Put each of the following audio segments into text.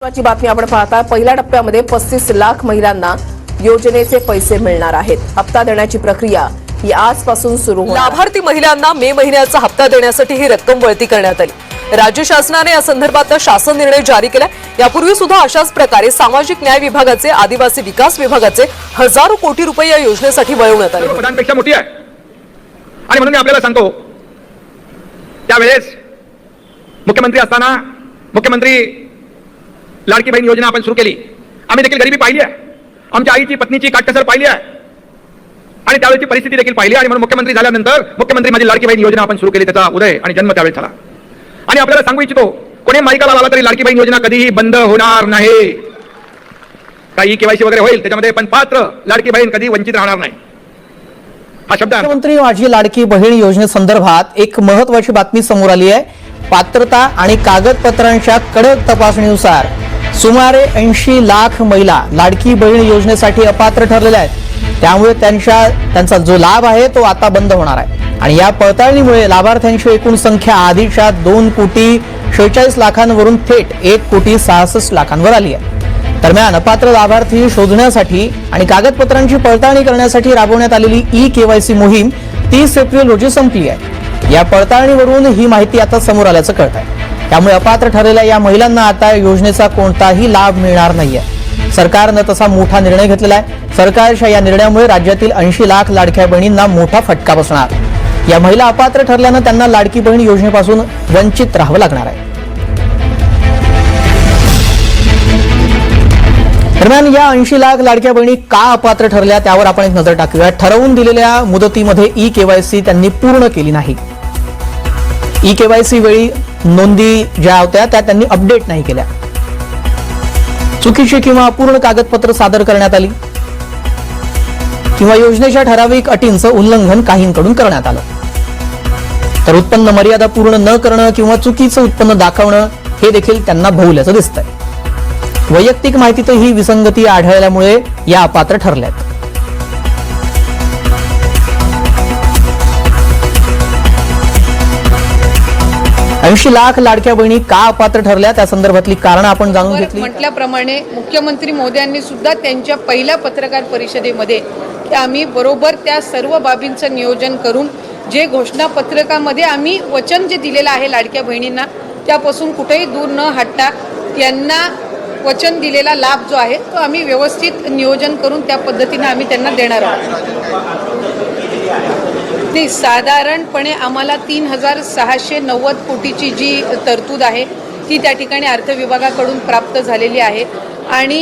महत्त्वाची बातमी आपण पाहता। पहिल्या टप्प्यामध्ये 35 लाख महिलांना योजनेचे पैसे मिळणार आहेत। हप्ता देण्याची प्रक्रिया ही आजपासून सुरू होणार। लाभार्थी महिलांना मे महिन्याचा हप्ता देण्यासाठी ही रक्कम वळती करण्यात आली। राज्य शासनाने या संदर्भात शासन निर्णय जारी केला। यापूर्वी सुद्धा अशाच प्रकारे सामाजिक न्याय विभागाचे, आदिवासी विकास विभागाचे हजारो कोटी रुपये या योजनेसाठी वळवण्यात आले। प्रधानपेक्षा मोठी आहे आणि म्हणून मी आपल्याला सांगतो, त्यावेळेस मुख्यमंत्री असताना मुख्यमंत्री लाडकी बहीण योजना आपण सुरू केली। आम्ही देखील गरिबी पाहिली आहे, आमच्या आईची पत्नीची काटकसर पाहिली आहे आणि त्यावेळेची परिस्थिती देखील पाहिली आणि म्हणून मुख्यमंत्री झाल्यानंतर मुख्यमंत्री माझी लाडकी बहीण योजना आपण सुरू केली, त्याचा उदय आणि जन्म त्यावेळेस झाला। आणि आपल्याला सांगू इच्छितो, कोणी माईकाला लावला तरी लाडकी बहीण योजना कधीही बंद होणार नाही। काही केवायसी वगैरे होईल त्याच्यामध्ये, पण पात्र लाडकी बहीण कधी वंचित राहणार नाही हा शब्द। मुख्यमंत्री माझी लाडकी बहीण योजनेसंदर्भात एक महत्त्वाची बातमी समोर आली आहे। पात्रता आणि कागदपत्रांच्या कडक तपासणीनुसार सुमारे 80 लाख महिला लाडकी बहीण योजनेसाठी अपात्र ठरलेल्या आहेत। त्यामुळे त्यांचा जो लाभ आहे तो आता बंद होणार आहे आणि या पडताळणीमुळे लाभार्थ्यांची एकूण संख्या आधीच्या 2,46 लाखांवरून थेट 1,66 लाखांवर आली आहे। दरम्यान अपात्र लाभार्थी शोधण्यासाठी आणि कागदपत्रांची पडताळणी करण्यासाठी राबवण्यात आलेली ई-केवायसी मोहीम 30 एप्रिल रोजी संपली आहे। या पडताळणीवरून ही माहिती आता समोर आल्याचं कळत आहे। त्यामुळे अपात्र ठरलेल्या या महिलांना आता योजनेचा कोणताही लाभ मिळणार नाहीये। सरकारनं तसा मोठा निर्णय घेतलेला आहे। सरकारच्या या निर्णयामुळे राज्यातील 80 लाख लाडक्या बहिणींना मोठा फटका बसणार। या महिला अपात्र ठरल्यानं त्यांना लाडकी बहीण योजनेपासून वंचित राहावं लागणार आहे। दरम्यान या 80 लाख लाडक्या बहिणी का अपात्र ठरल्या त्यावर आपण एक नजर टाकूया। ठरवून दिलेल्या मुदतीमध्ये ई-केवायसी त्यांनी पूर्ण केली नाही। ई-केवायसी वेळी नोंदी ज्या होत्या त्या त्यांनी अपडेट नाही केल्या, चुकीची किंवा अपूर्ण कागदपत्र सादर करण्यात आली किंवा योजनेच्या ठराविक अटींचं उल्लंघन काहींकडून करण्यात आलं, तर उत्पन्न मर्यादा पूर्ण न करणं किंवा चुकीचं उत्पन्न दाखवणं हे देखील त्यांना भोवल्याचं दिसतंय। वैयक्तिक माहितीतही विसंगती आढळल्यामुळे या अपात्र ठरल्यात। ऐंशी लाख लाडक्या बहिणी का अपात्र ठरल्या त्या संदर्भातली कारण आपण जाणून घेतली। म्हटल्याप्रमाणे मुख्यमंत्री मोदयांनी सुद्धा त्यांच्या पहिल्या पत्रकार परिषदेमध्ये की आम्ही बरोबर त्या सर्व बाबींचं नियोजन करून जे घोषणापत्रकामध्ये आम्ही वचन जे दिलेलं आहे लाडक्या बहिणींना त्यापासून कुठेही दूर न हटता त्यांना वचन दिलेला लाभ जो आहे तो आम्ही व्यवस्थित नियोजन करून त्या पद्धतीने आम्ही त्यांना देणार आहोत। नाही, साधारणपणे आम्हाला 3,690 कोटीची जी तरतूद आहे ती त्या ठिकाणी अर्थ विभागाकडून प्राप्त झालेली आहे आणि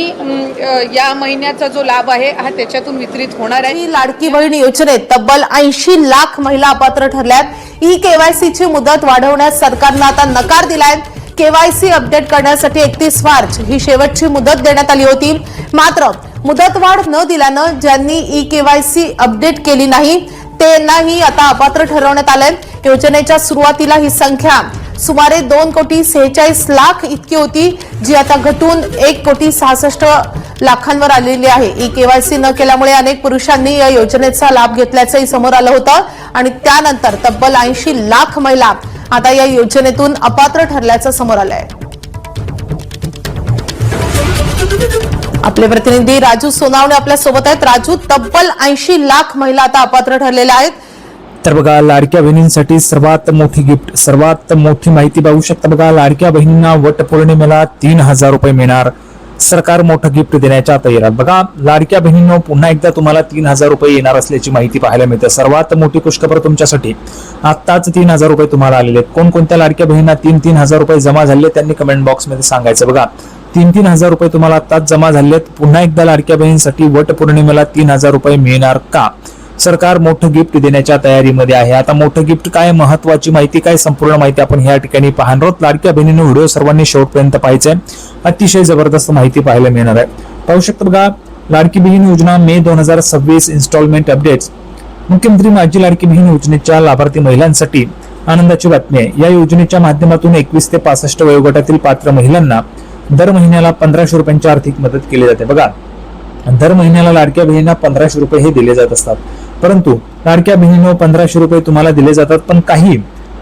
या महिन्याचा जो लाभ आहे हा त्याच्यातून वितरित होणार आहे। लाडकी बहीण योजनेत तब्बल 80 लाख महिला अपात्र ठरल्यात। ई-केवायसीची मुदत वाढवण्यास सरकारनं आता नकार दिलाय। केवायसी अपडेट करण्यासाठी 31 मार्च ही शेवटची मुदत देण्यात आली होती, मात्र मुदतवाढ न दिल्यानं ज्यांनी ई-केवायसी अपडेट केली नाही त्यांनाही आता अपात्र ठरवण्यात आलंय। योजनेच्या सुरुवातीला ही संख्या सुमारे 2,46 इतकी होती, जी आता घटून 1,66 लाखांवर आलेली आहे। ई-केवायसी न केल्यामुळे अनेक पुरुषांनी या योजनेचा लाभ घेतल्याचंही समोर आलं होतं आणि त्यानंतर तब्बल 80 लाख महिला आता या योजनेतून अपात्र ठरल्याचं समोर आलंय। आपले प्रतिनिधी राजू सोनावणे आपल्या सोबत आहेत। राजू, तब्बल 80 लाख महिला आता अपात्र ठरलेल्या आहेत। तर बघा, लाडक्या बहिणींसाठी सर्वात मोठी गिफ्ट, सर्वात मोठी माहिती पाहू शकता। बघा, लाडक्या बहिणींना वटपौर्णिमेला 3,000 रुपये मिळणार। सरकार मोठं गिफ्ट देण्याच्या तयारीत। बघा, लाडक्या बहिणींनो पुन्हा एकदा तुम्हाला 3,000 रुपये येणार असल्याची माहिती पाहायला मिळते। सर्वात मोठी खुशखबर तुमच्यासाठी, आत्ताच 3,000 रुपये तुम्हाला आलेले आहेत। कोणकोणत्या लाडक्या बहिणींना 3,000 रुपये जमा झाले त्यांनी कमेंट बॉक्समध्ये सांगायचं। बघा, 3,000 रुपये तुम्हाला आत्ताच जमा झालेत। पुन्हा एकदा लाडक्या बहिणींसाठी वटपौर्णिमेला 3,000 रुपये मिळणार का? सरकार मोठं गिफ्ट देण्याच्या तयारीमध्ये आहे। आता मोठं गिफ्ट काय, महत्वाची माहिती काय, संपूर्ण माहिती आपण या ठिकाणी पाहणार आहोत। लाडक्या बहिणींनो व्हिडिओ सर्वांनी शेवटपर्यंत पाहायचा आहे, अतिशय जबरदस्त माहिती पाहायला मिळणार आहे। पाहू शकता बघा, लाडकी बहीण योजना मे 2026 इन्स्टॉलमेंट अपडेट्स। मुख्यमंत्री माझी लाडकी बहीण योजनेच्या लाभार्थी महिलांसाठी आनंदाची बातमी आहे। या योजनेच्या माध्यमातून 21 ते 65 वयोगटातील पात्र महिलांना दर महिन्याला 1,500 रुपयांची आर्थिक मदत केली जाते। बघा, दर महिन्याला लाडक्या बहिणींना 1,500 रुपये हे दिले जात असतात, परंतु लाडक्या बहिणींनो 1,500 रुपये तुम्हाला दिले जातात, पण काही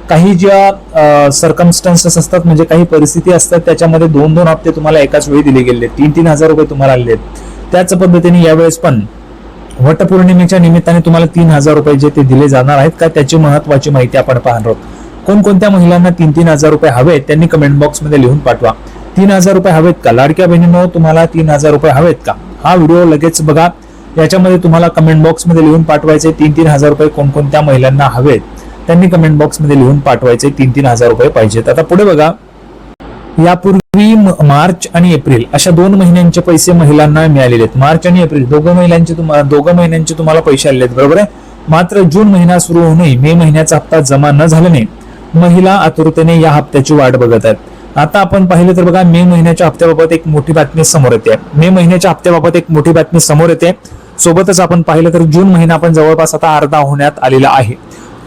काही ज्या सर्कमस्टन्सेस असतात म्हणजे काही परिस्थिती असतात त्याच्यामध्ये 2-2 हप्ते तुम्हाला एकाच वेळी दिले गेले, 3-3 हजार रुपये तुम्हाला आले. त्याच पद्धतीने यावेळेस पण वटपौर्णिमेच्या निमित्ताने तुम्हाला 3,000 रुपये जे ते दिले जाणार आहेत का, त्याची महत्वाची माहिती आपण पाहणार आहोत. कोणकोणत्या महिलांना 3-3 हजार रुपये हवेत त्यांनी कमेंट बॉक्स मध्ये लिहून पाठवा. 3,000 रुपये हवेत का लाडक्या बहिणींनो, तुम्हाला 3,000 रुपये हवेत का? हा व्हिडिओ लगेच बघा. याच्यामध्ये तुम्हाला कमेंट बॉक्स मध्ये लिहून पाठवायचे 3-3 हजार रुपये कोणकोणत्या महिलांना हवेत त्यांनी कमेंट बॉक्स मध्ये लिहून पाठवायचे 3-3 हजार रुपये पाहिजेत. आता पुढे बघा, यापूर्वी मार्च आणि एप्रिल अशा 2 महिन्यांचे पैसे महिलांना मिळालेले आहेत. मार्च आणि एप्रिल दोघं महिन्यांचे तुम्हाला पैसे आलेले आहेत, बरोबर आहे. मात्र जून महिना सुरू होऊनही मे महिन्याचा हप्ता जमा न झाल्याने महिला आतुरतेने या हप्त्याची वाट बघत आहेत. आता आपण पाहिलं तर बघा, मे महिन्याच्या हप्त्याबाबत एक मोठी बातमी समोर येते. मे महिन्याच्या हप्त्याबाबत एक मोठी बातमी समोर येते. सोबतच आपण पाहिलं तर जून महिना आपण जवळपास आता अर्धा होण्यात आलेला आहे,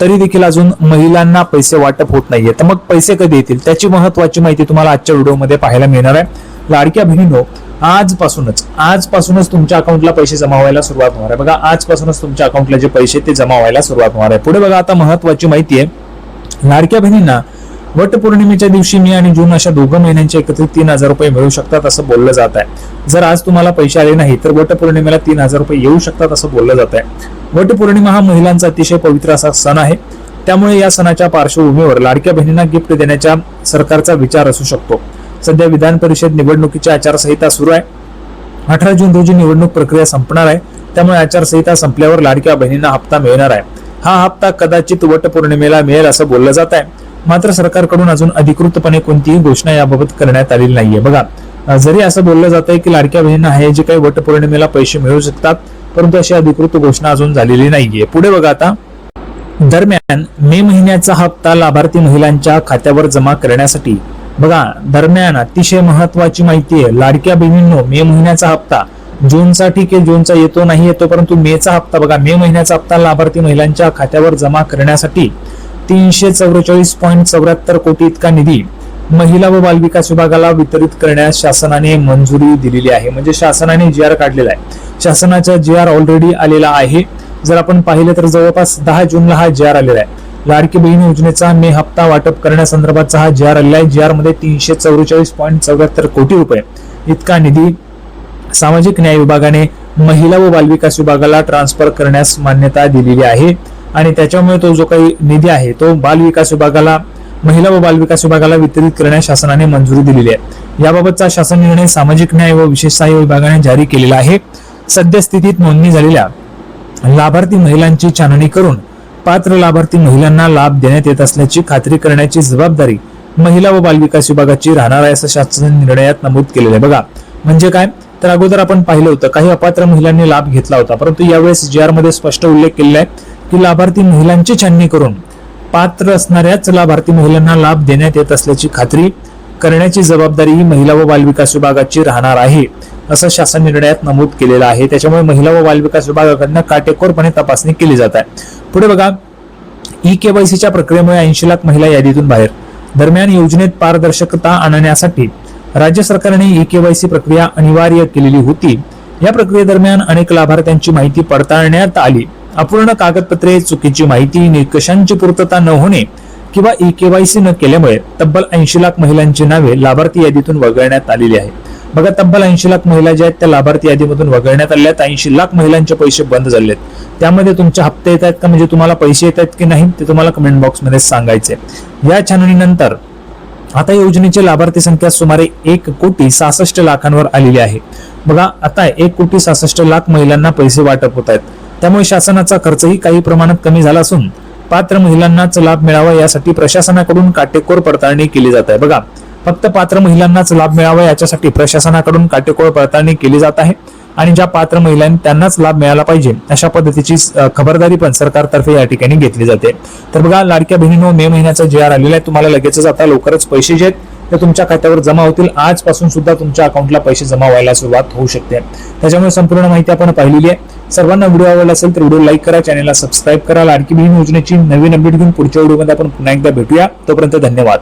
तरी देखील अजून महिलांना पैसे वाटप होत नाहीये. तर मग पैसे कधी येतील त्याची महत्वाची माहिती तुम्हाला आजच्या व्हिडिओमध्ये पाहायला मिळणार आहे. लाडक्या बहिणींनो, आजपासूनच तुमच्या अकाउंटला पैसे जमा व्हायला सुरुवात होणार आहे. बघा, आजपासूनच तुमच्या अकाउंटला जे पैसे ते जमा व्हायला सुरुवात होणार आहे. पुढे बघा, आता महत्वाची माहिती आहे. लाडक्या बहिणींना वटपौर्णिमेच्या दिवशी मे आणि जून अशा 2 महिन्यांचे एकत्रित 3,000 रुपये मिळू शकतात असं बोललं जात आहे. जर आज तुम्हाला पैसे आले नाही तर वटपौर्णिमेला 3,000 रुपये येऊ शकतात असं बोललं जात आहे. वटपौर्णिमा हा महिलांचा अतिशय पवित्र असा सण आहे. त्यामुळे या सणाच्या पार्श्वभूमीवर लाडक्या बहिणींना गिफ्ट देण्याचा सरकारचा विचार असू शकतो. सध्या विधान परिषद निवडणुकीची आचारसंहिता सुरू आहे. 18 जून रोजी निवडणूक प्रक्रिया संपणार आहे. त्यामुळे आचारसंहिता संपल्यावर लाडक्या बहिणींना हप्ता मिळणार आहे. हा हप्ता कदाचित वटपौर्णिमेला मिळेल असं बोललं जात आहे. मात्र सरकारकडून अजून अधिकृतपणे कोणतीही घोषणा याबाबत करण्यात आलेली नाहीये. बघा, जरी असं बोललं जात आहे की लाडक्या बहिणींना हे जे काही वटपौर्णिमेला पैसे मिळू शकतात, परंतु अशी अधिकृत घोषणा अजून झालेली नाहीये. पुढे बघा, आता दरम्यान मे महिन्याचा हप्ता लाभार्थी महिलांच्या खात्यावर जमा करण्यासाठी बघा, दरम्यान अतिशय महत्वाची माहिती आहे. लाडक्या बहिणींनो, मे महिन्याचा हप्ता जूनचा ठीक आहे, जूनचा येतो नाही येतो, परंतु मेचा हप्ता बघा, मे महिन्याचा हप्ता लाभार्थी महिलांच्या खात्यावर जमा करण्यासाठी 344.74 कोटी इतका निधी महिला व बालविकास विभागाला वितरित करण्यास शासनाने मंजुरी दिलेली आहे. म्हणजे शासनाने GR काढलेला आहे. शासनाचा GR ऑलरेडी आलेला आहे. जर आपण पाहिलं तर जवळपास 10 जूनला हा GR आलेला आहे. लाडकी बहीण योजनेचा मे हप्ता वाटप करण्यासंदर्भातचा हा GR आलेला आहे. GR मध्ये 344.74 कोटी रुपये इतका निधी सामाजिक न्याय विभागाने महिला व बालविकास विभागाला ट्रान्सफर करण्यास मान्यता दिलेली आहे. आणि त्याच्यामुळे तो जो काही निधी आहे तो बालविकास विभागाला, महिला व बालविकास विभागाला वितरित करण्यास शासनाने मंजुरी दिलेली आहे. याबाबतचा शासन निर्णय सामाजिक न्याय व विशेष सहाय्य विभागाने जारी केलेला आहे. सद्यस्थितीत नोंदणी झालेल्या लाभार्थी महिलांची छाननी करून पात्र लाभार्थी महिलांना लाभ देण्यात येत असल्याची खात्री करण्याची जबाबदारी महिला व बालविकास विभागाची राहणार आहे असं शासन निर्णयात नमूद केलेलं आहे. बघा, म्हणजे काय तर अगोदर आपण पाहिलं होतं काही अपात्र महिलांनी लाभ घेतला होता, परंतु यावेळेस GR मध्ये स्पष्ट उल्लेख केलेला आहे की लाभार्थी महिलांची छाननी करून पात्र असणाऱ्याच लाभार्थी महिलांना लाभ देण्यात येत असल्याची खात्री करण्याची जबाबदारी ही महिला व बालविकास विभागाची राहणार आहे असं शासन निर्णयात नमूद केलेलं आहे. त्याच्यामुळे महिला व बालविकास विभागाकडून काटेकोरपणे तपासणी केली जात आहे. पुढे बघा, EKYCच्या प्रक्रियेमुळे 80 लाख महिला यादीतून बाहेर. दरम्यान योजनेत पारदर्शकता आणण्यासाठी राज्य सरकारने EKYC प्रक्रिया अनिवार्य केलेली होती. या प्रक्रियेदरम्यान अनेक लाभार्थ्यांची माहिती पडताळण्यात आली. अपूर्ण कागदपत्रे, चुकीची माहिती, निकषांची पूर्तता न होणे किंवा EKYC न केल्यामुळे तब्बल 80 लाख महिलांची नावे लाभार्थी यादीतून वगळण्यात आलेली आहे. बघा, तब्बल 80 लाख महिला ज्या आहेत त्या लाभार्थी यादीमधून वगळण्यात आल्या आहेत. 80 लाख महिलांचे पैसे बंद झालेत. त्यामध्ये तुमचे हप्ते येत आहेत का, म्हणजे तुम्हाला पैसे येत आहेत की नाही ते तुम्हाला कमेंट बॉक्स मध्ये सांगायचे. या छाननीनंतर आता योजनेची लाभार्थी संख्या सुमारे 1,66,00,000 आलेली आहे. बघा, आता 1,66,00,000 महिलांना पैसे वाटप होत आहेत. त्यामुळे शासनाचा खर्चही काही प्रमाणात कमी झाला असून पात्र महिलांनाच लाभ मिळावा यासाठी प्रशासनाकडून काटेकोर पडताळणी केली जात आहे. बघा, फक्त पात्र महिलांनाच लाभ मिळावा याच्यासाठी प्रशासनाकडून काटेकोर पडताळणी केली जात आहे आणि ज्या पात्र महिलांनी त्यांनाच लाभ मिळाला पाहिजे अशा पद्धतीची खबरदारी पण सरकारतर्फे या ठिकाणी घेतली जाते. तर बघा, लाडक्या बहिणींनो, मे महिन्याचा GR आलेला आहे. तुम्हाला लगेचच आता लवकरच पैसे जे आहेत ते तुमच्या खात्यावर जमा होतील. आजपासून सुद्धा तुमच्या अकाउंटला पैसे जमा व्हायला सुरुवात होऊ शकते. त्याच्यामुळे संपूर्ण माहिती आपण पाहिलेली आहे. सर्वांना व्हिडिओ आवडला असेल तर व्हिडिओ लाईक करा, चॅनलला सबस्क्राईब करा. लाडकी बहीण योजनेची नवीन अपडेट घेऊन पुढच्या व्हिडिओमध्ये आपण पुन्हा एकदा भेटूया. तोपर्यंत धन्यवाद.